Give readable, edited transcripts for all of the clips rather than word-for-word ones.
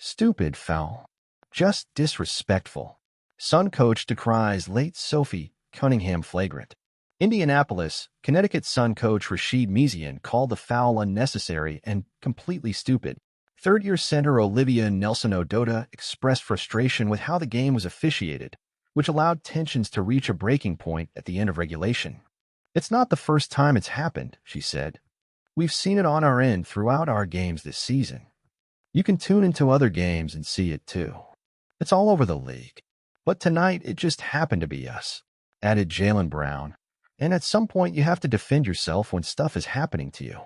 Stupid foul. Just disrespectful. Sun coach decries late Sophie Cunningham Flagrant. Indianapolis, Connecticut Sun coach Rashid Mezian called the foul unnecessary and completely stupid. Third-year center Olivia Nelson-Ododa expressed frustration with how the game was officiated, which allowed tensions to reach a breaking point at the end of regulation. "It's not the first time it's happened," she said. "We've seen it on our end throughout our games this season. You can tune into other games and see it too. It's all over the league. But tonight, it just happened to be us," added Jaylen Brown. "And at some point, you have to defend yourself when stuff is happening to you.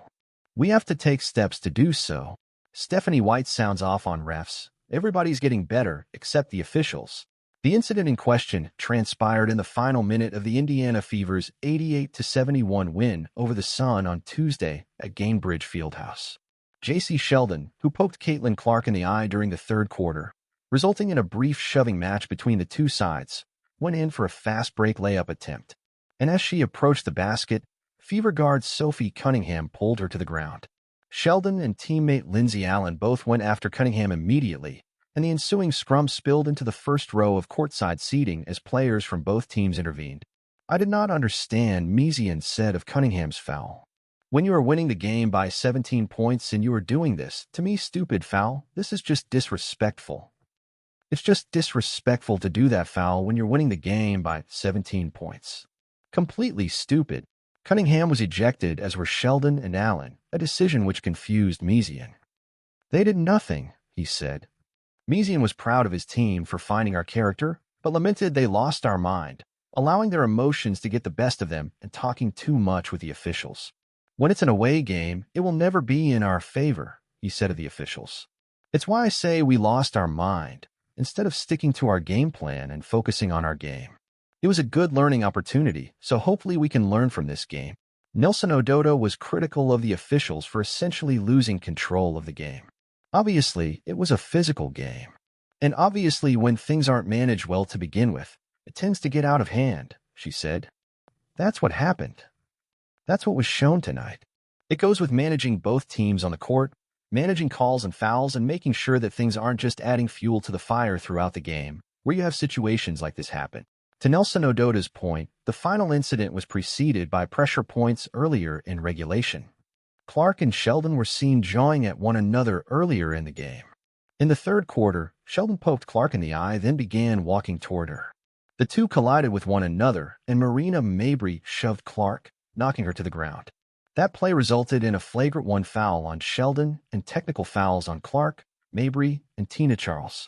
We have to take steps to do so." Stephanie White sounds off on refs. "Everybody's getting better, except the officials." The incident in question transpired in the final minute of the Indiana Fever's 88-71 win over the Sun on Tuesday at Gainbridge Fieldhouse. J.C. Sheldon, who poked Caitlin Clark in the eye during the third quarter, resulting in a brief shoving match between the two sides, went in for a fast break layup attempt. And as she approached the basket, Fever guard Sophie Cunningham pulled her to the ground. Sheldon and teammate Lindsay Allen both went after Cunningham immediately, and the ensuing scrum spilled into the first row of courtside seating as players from both teams intervened. "I did not understand," Mezian said of Cunningham's foul. "When you are winning the game by 17 points and you are doing this, to me, stupid foul. This is just disrespectful. It's just disrespectful to do that foul when you're winning the game by 17 points. Completely stupid." Cunningham was ejected, as were Sheldon and Allen, a decision which confused Mezian. "They did nothing," he said. Mezian was proud of his team for finding our character, but lamented they lost our mind, allowing their emotions to get the best of them and talking too much with the officials. "When it's an away game, it will never be in our favor," he said of the officials. "It's why I say we lost our mind, instead of sticking to our game plan and focusing on our game. It was a good learning opportunity, so hopefully we can learn from this game." Nelson-Ododa was critical of the officials for essentially losing control of the game. "Obviously, it was a physical game. And obviously, when things aren't managed well to begin with, it tends to get out of hand," she said. "That's what happened. That's what was shown tonight. It goes with managing both teams on the court, managing calls and fouls, and making sure that things aren't just adding fuel to the fire throughout the game, where you have situations like this happen." To Nelson-Ododa's point, the final incident was preceded by pressure points earlier in regulation. Clark and Sheldon were seen jawing at one another earlier in the game. In the third quarter, Sheldon poked Clark in the eye, then began walking toward her. The two collided with one another, and Marina Mabrey shoved Clark, knocking her to the ground. That play resulted in a flagrant 1 foul on Sheldon and technical fouls on Clark, Mabrey, and Tina Charles.